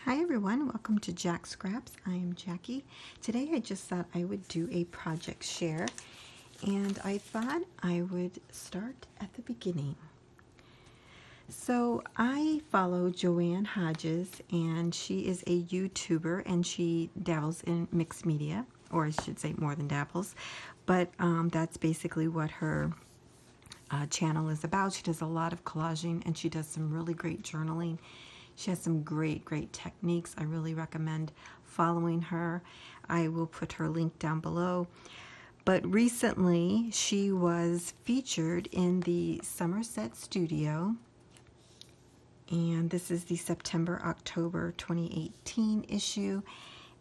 Hi everyone, welcome to Jacqs Scraps. I am Jackie. Today I just thought I would do a project share, and I thought I would start at the beginning. So I follow Joanne Hodges, and she is a YouTuber, and she dabbles in mixed media, or I should say more than dabbles, but that's basically what her channel is about. She does a lot of collaging, and she does some really great journaling. She has some great techniques. I really recommend following her. I will put her link down below. But recently, she was featured in the Somerset Studio, and this is the September-October 2018 issue,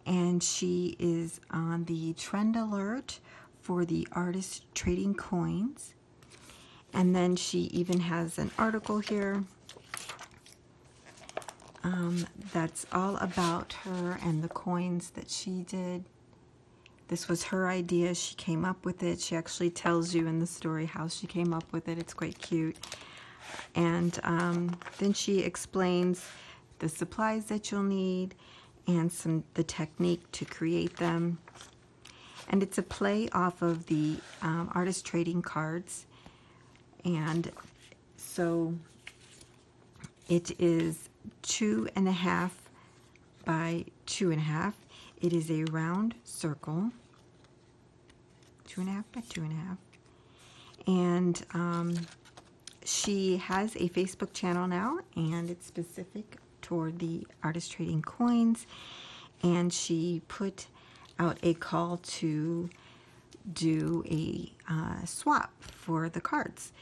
and she is on the trend alert for the artist trading coins. And then she even has an article here that's all about her and the coins that she did. This was her idea. She came up with it. She actually tells you in the story how she came up with it. It's quite cute. And then she explains the supplies that you'll need and the technique to create them. And it's a play off of the artist trading cards. And so it is 2.5 by 2.5. It is a round circle, 2.5 by 2.5. And she has a Facebook channel now, and it's specific toward the artist trading coins. And she put out a call to do a swap for the cards.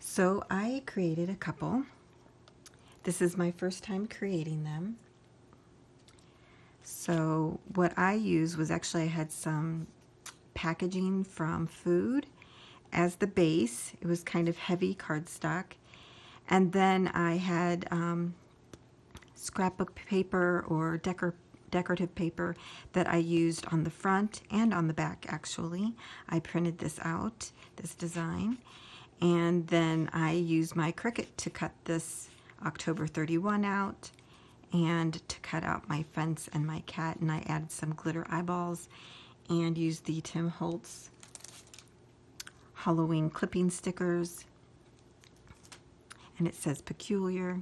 So I created a couple. This is my first time creating them. So what I used was actually I had some packaging from food as the base. It was kind of heavy cardstock. And then I had scrapbook paper or decorative paper that I used on the front and on the back actually. I printed this out, this design. And then I used my Cricut to cut this October 31 out, and to cut out my fence and my cat, and I added some glitter eyeballs and used the Tim Holtz Halloween clipping stickers, and it says peculiar.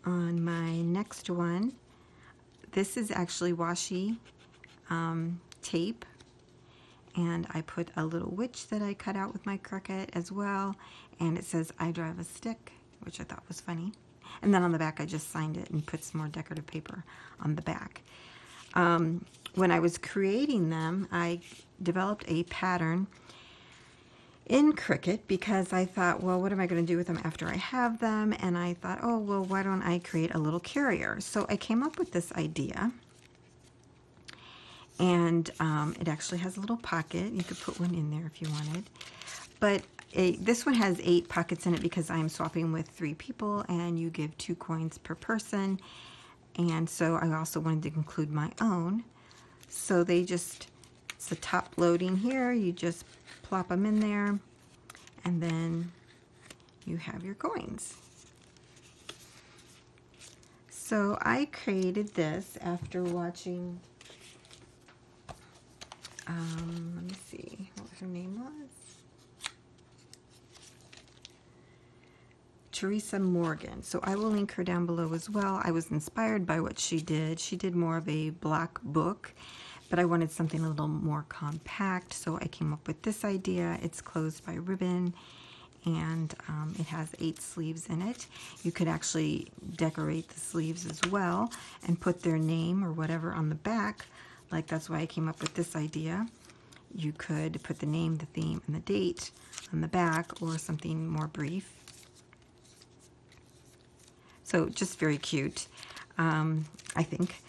On my next one, this is actually washi tape, and I put a little witch that I cut out with my Cricut as well, and it says I drive a stick, which I thought was funny. And then on the back I just signed it and put some more decorative paper on the back. When I was creating them, I developed a pattern in Cricut because I thought, well, what am I going to do with them after I have them? And I thought, oh, well, why don't I create a little carrier? So I came up with this idea. And it actually has a little pocket. You could put one in there if you wanted. But this one has 8 pockets in it because I'm swapping with 3 people, and you give 2 coins per person. And so I also wanted to include my own. So it's the top loading here. You just plop them in there, and then you have your coins. So I created this after watching, let me see what her name was. Teresa Morgan. So I will link her down below as well. I was inspired by what she did. She did more of a block book, but I wanted something a little more compact, so I came up with this idea. It's closed by ribbon, and it has 8 sleeves in it. You could actually decorate the sleeves as well and put their name or whatever on the back. Like, that's why I came up with this idea. You could put the name, the theme, and the date on the back, or something more brief. So just very cute, I think.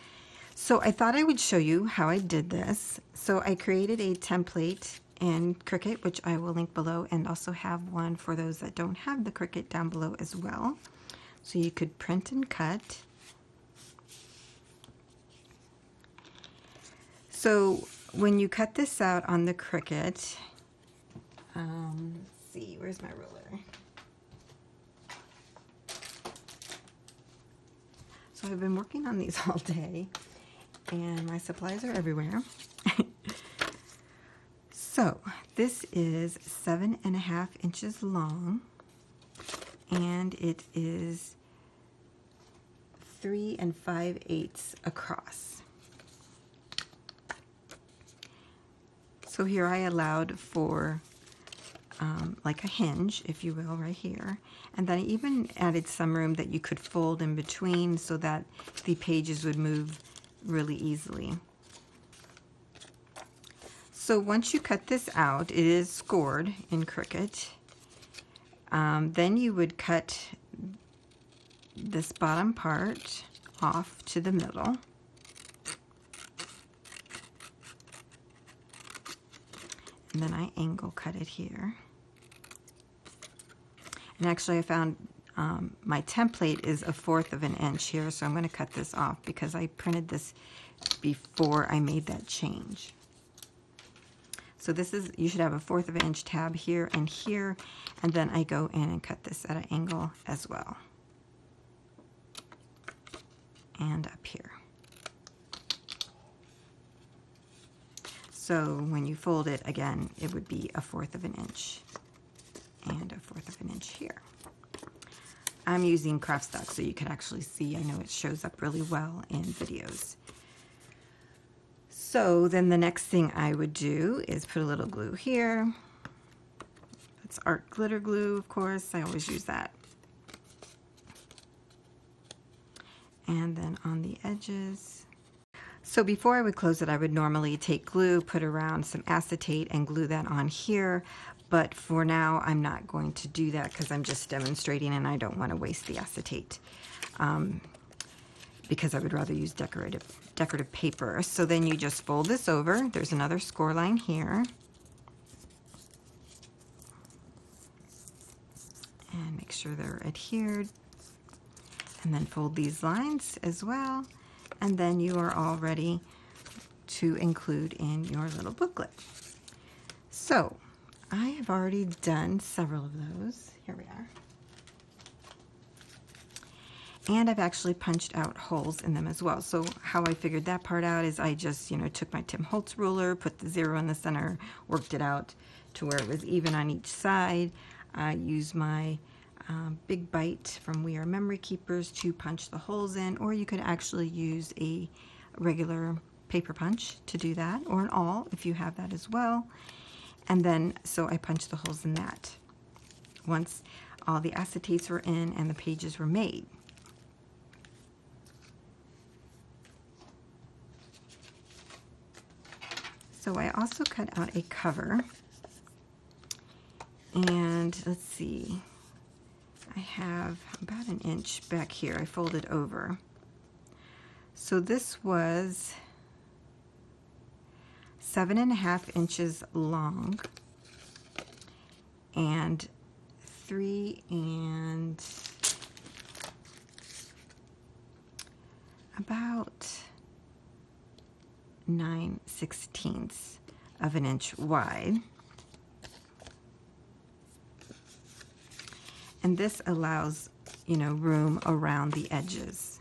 So I thought I would show you how I did this. So I created a template in Cricut, which I will link below, and also have one for those that don't have the Cricut down below as well. So you could print and cut. So when you cut this out on the Cricut, let's see, where's my ruler? So I've been working on these all day, and my supplies are everywhere. So this is 7.5 inches long, and it is 3 5/8 across. So here I allowed for like a hinge, if you will, right here. And then I even added some room that you could fold in between so that the pages would move really easily. So once you cut this out, it is scored in Cricut. Then you would cut this bottom part off to the middle. And then I angle cut it here. And actually I found my template is 1/4 of an inch here, so I'm going to cut this off because I printed this before I made that change. So this is, you should have a 1/4 of an inch tab here and here, and then I go in and cut this at an angle as well. And up here. So when you fold it again, it would be a 1/4 of an inch and a 1/4 of an inch here. I'm using craft stock so you can actually see. I know it shows up really well in videos. So then the next thing I would do is put a little glue here. It's art glitter glue, of course. I always use that. And then on the edges. So before I would close it, I would normally take glue, put around some acetate, and glue that on here. But for now, I'm not going to do that because I'm just demonstrating and I don't want to waste the acetate. Because I would rather use decorative paper. So then you just fold this over. There's another score line here. And make sure they're adhered. And then fold these lines as well. And then you are all ready to include in your little booklet. So I have already done several of those. Here we are. And I've actually punched out holes in them as well. So how I figured that part out is I just, took my Tim Holtz ruler, put the 0 in the center, worked it out to where it was even on each side. I used my Big Bite from We Are Memory Keepers to punch the holes in, or you could actually use a regular paper punch to do that, or an awl if you have that as well. And then, so I punched the holes in that once all the acetates were in and the pages were made. So I also cut out a cover, and let's see, I have about an inch back here. I folded over. So this was 7.5 inches long and 3 and about 9/16 of an inch wide. And this allows, room around the edges.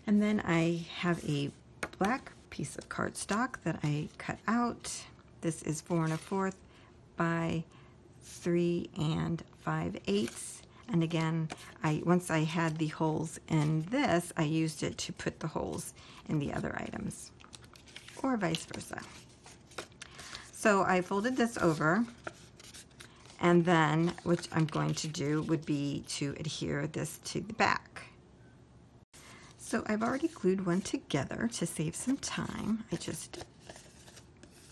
And then I have a black piece of cardstock that I cut out. This is 4 1/4 by 3 5/8. And again, once I had the holes in this, I used it to put the holes in the other items, or vice versa. So I folded this over, and then what I'm going to do would be to adhere this to the back. So I've already glued one together to save some time.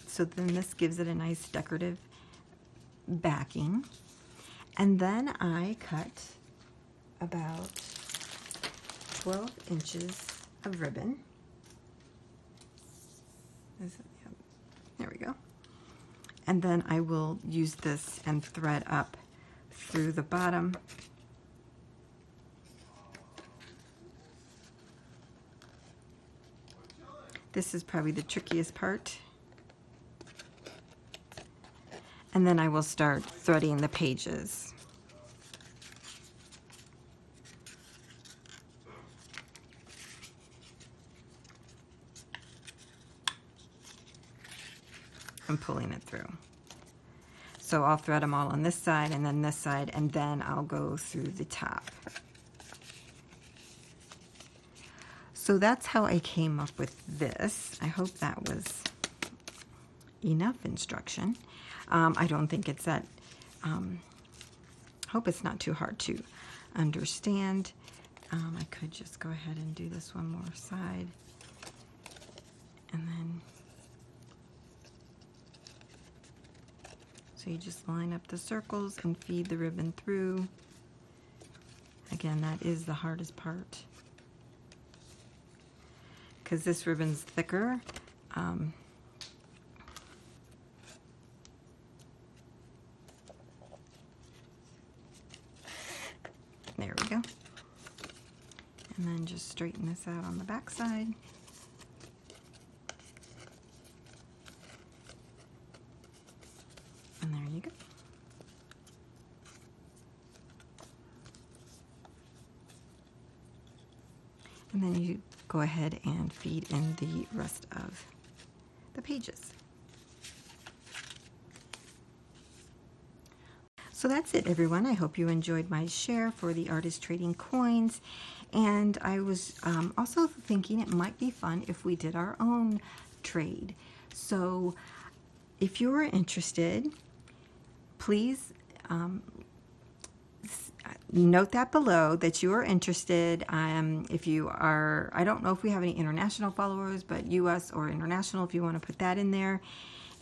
So then this gives it a nice decorative backing. And then I cut about 12 inches of ribbon. There we go. And then I will use this and thread up through the bottom. This is probably the trickiest part. And then I will start threading the pages. and pulling it through. So I'll thread them all on this side and then this side, and then I'll go through the top. So that's how I came up with this. I hope that was enough instruction. I don't think it's that, hope it's not too hard to understand. I could just go ahead and do this one more side. And then, so you just line up the circles and feed the ribbon through. Again, that is the hardest part, because this ribbon's thicker. There we go. And then just straighten this out on the back side. And there you go. And then you go ahead and feed in the rest of the pages. So that's it, everyone. I hope you enjoyed my share for the Artist Trading Coins. And I was also thinking it might be fun if we did our own trade. So if you're interested, please note that below that you are interested. If you are, I don't know if we have any international followers, but US or international, if you want to put that in there.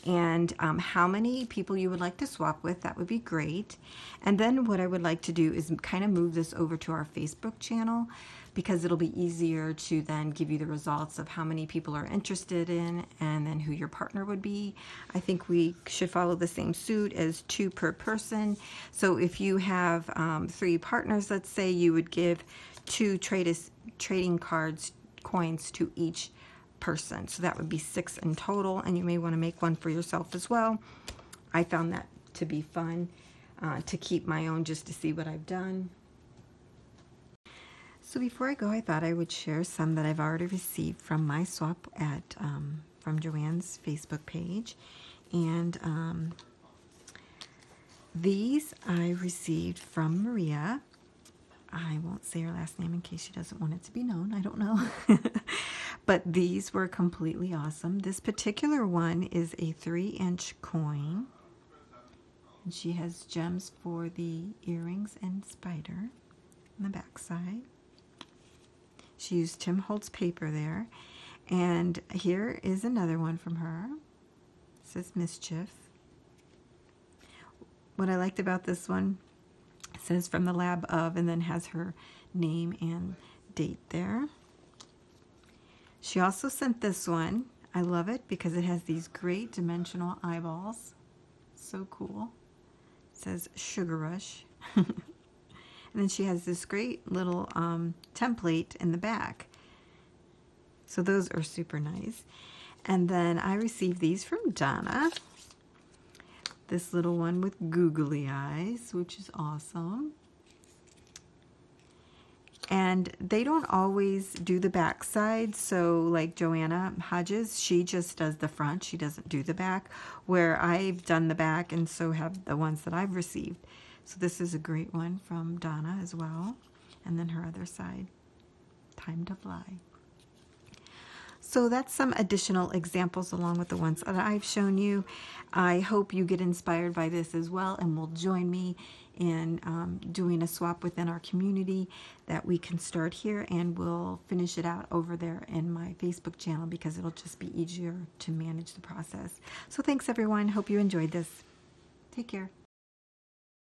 And how many people you would like to swap with, that would be great. And then what I would like to do is kind of move this over to our Facebook channel, because it'll be easier to then give you the results of how many people are interested in and then who your partner would be. I think we should follow the same suit as 2 per person. So if you have 3 partners, let's say, you would give 2 trading cards, coins to each person. So that would be 6 in total, and you may want to make one for yourself as well. I found that to be fun, to keep my own just to see what I've done. So before I go, I thought I would share some that I've already received from my swap at from Joanne's Facebook page. And these I received from Maria. I won't say her last name in case she doesn't want it to be known. I don't know. But these were completely awesome. This particular one is a 3-inch coin. And she has gems for the earrings and spider on the back side. She used Tim Holtz paper there. And here is another one from her. It says Mischief. What I liked about this one, it says from the lab of, and then has her name and date there. She also sent this one. I love it because it has these great dimensional eyeballs. So cool. It says Sugar Rush. And then she has this great little template in the back. So those are super nice. And then I received these from Donna. This little one with googly eyes, which is awesome. And they don't always do the back side. So like Joanna Hodges, she just does the front. She doesn't do the back, where I've done the back and so have the ones that I've received. So this is a great one from Donna as well. And then her other side, Time to Fly. So that's some additional examples along with the ones that I've shown you. I hope you get inspired by this as well and will join me in doing a swap within our community that we can start here, and we'll finish it out over there in my Facebook channel because it'll just be easier to manage the process. So thanks everyone. Hope you enjoyed this. Take care.